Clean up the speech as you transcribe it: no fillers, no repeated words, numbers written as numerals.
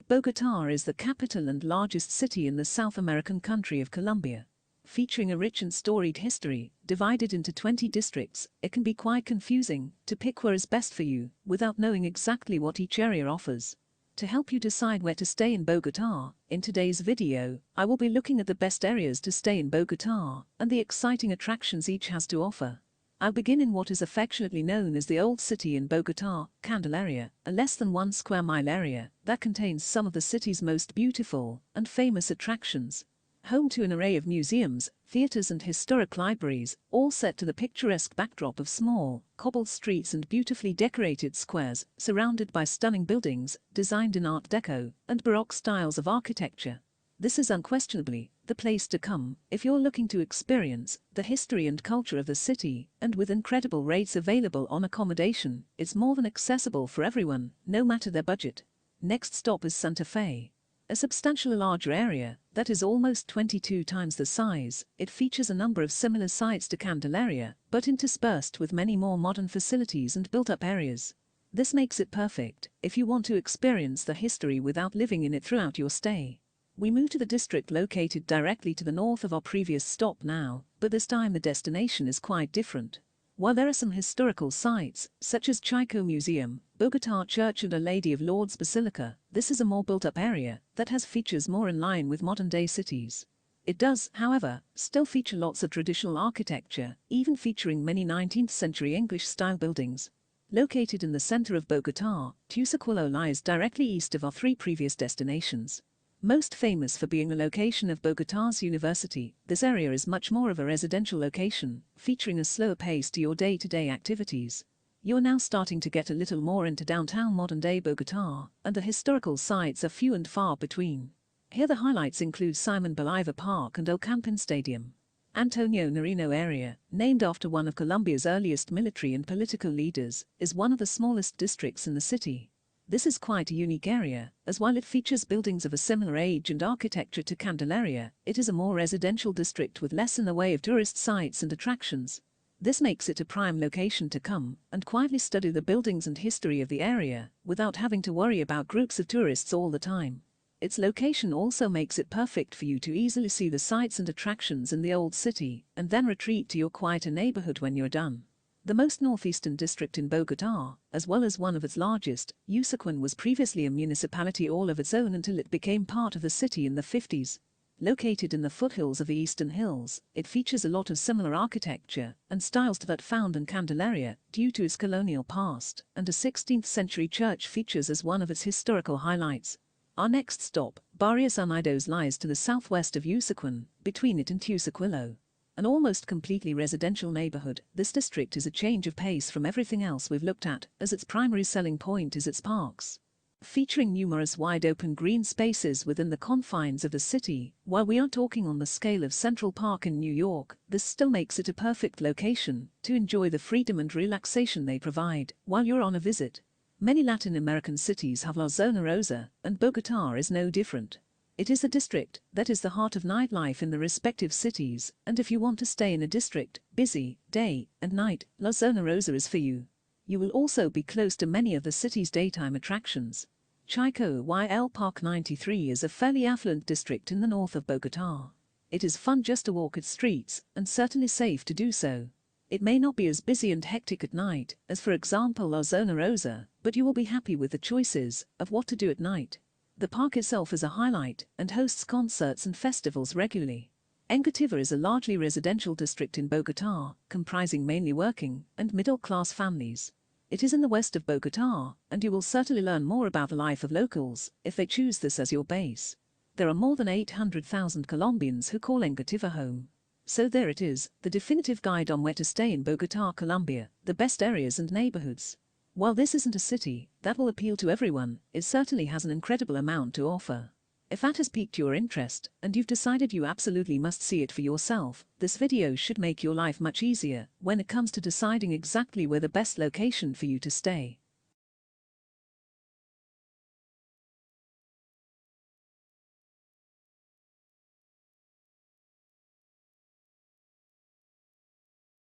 Bogota is the capital and largest city in the South American country of Colombia. Featuring a rich and storied history, divided into 20 districts, it can be quite confusing to pick where is best for you, without knowing exactly what each area offers. To help you decide where to stay in Bogota, in today's video, I will be looking at the best areas to stay in Bogota, and the exciting attractions each has to offer. I'll begin in what is affectionately known as the Old City in Bogota, Candelaria, a less than 1 square mile area that contains some of the city's most beautiful and famous attractions. Home to an array of museums, theaters and historic libraries, all set to the picturesque backdrop of small, cobbled streets and beautifully decorated squares, surrounded by stunning buildings, designed in Art Deco and Baroque styles of architecture. This is unquestionably the place to come if you're looking to experience the history and culture of the city, and with incredible rates available on accommodation, it's more than accessible for everyone, no matter their budget. Next stop is Santa Fe. A substantially larger area that is almost 22 times the size, it features a number of similar sites to Candelaria, but interspersed with many more modern facilities and built-up areas. This makes it perfect if you want to experience the history without living in it throughout your stay. We move to the district located directly to the north of our previous stop now, but this time the destination is quite different. While there are some historical sites, such as Chicó Museum, Bogota Church and Our Lady of Lourdes Basilica, this is a more built-up area that has features more in line with modern-day cities. It does, however, still feature lots of traditional architecture, even featuring many 19th-century English-style buildings. Located in the center of Bogota, Teusaquillo lies directly east of our 3 previous destinations. Most famous for being the location of Bogota's university, this area is much more of a residential location, featuring a slower pace to your day-to-day activities. You're now starting to get a little more into downtown modern-day Bogota, and the historical sites are few and far between. Here the highlights include Simon Bolivar Park and El Campín Stadium. Antonio Nariño area, named after one of Colombia's earliest military and political leaders, is one of the smallest districts in the city. This is quite a unique area, as while it features buildings of a similar age and architecture to Candelaria, it is a more residential district with less in the way of tourist sites and attractions. This makes it a prime location to come and quietly study the buildings and history of the area, without having to worry about groups of tourists all the time. Its location also makes it perfect for you to easily see the sights and attractions in the old city, and then retreat to your quieter neighborhood when you're done. The most northeastern district in Bogota, as well as one of its largest, Usaquen, was previously a municipality all of its own until it became part of the city in the 50s. Located in the foothills of the Eastern Hills, it features a lot of similar architecture and styles to that found in Candelaria due to its colonial past, and a 16th-century church features as one of its historical highlights. Our next stop, Barrios Unidos, lies to the southwest of Usaquen, between it and Teusaquillo. An almost completely residential neighborhood, this district is a change of pace from everything else we've looked at, as its primary selling point is its parks. Featuring numerous wide-open green spaces within the confines of the city, while we aren't talking on the scale of Central Park in New York, this still makes it a perfect location to enjoy the freedom and relaxation they provide while you're on a visit. Many Latin American cities have La Zona Rosa, and Bogota is no different. It is a district that is the heart of nightlife in the respective cities, and if you want to stay in a district, busy, day and night, La Zona Rosa is for you. You will also be close to many of the city's daytime attractions. Chicó YL Park 93 is a fairly affluent district in the north of Bogota. It is fun just to walk its streets, and certainly safe to do so. It may not be as busy and hectic at night as, for example, La Zona Rosa, but you will be happy with the choices of what to do at night. The park itself is a highlight and hosts concerts and festivals regularly. Engativá is a largely residential district in Bogota, comprising mainly working and middle-class families. It is in the west of Bogota, and you will certainly learn more about the life of locals if they choose this as your base. There are more than 800,000 Colombians who call Engativá home. So there it is, the definitive guide on where to stay in Bogota, Colombia, the best areas and neighborhoods. While this isn't a city that will appeal to everyone, it certainly has an incredible amount to offer. If that has piqued your interest, and you've decided you absolutely must see it for yourself, this video should make your life much easier when it comes to deciding exactly where the best location for you to stay.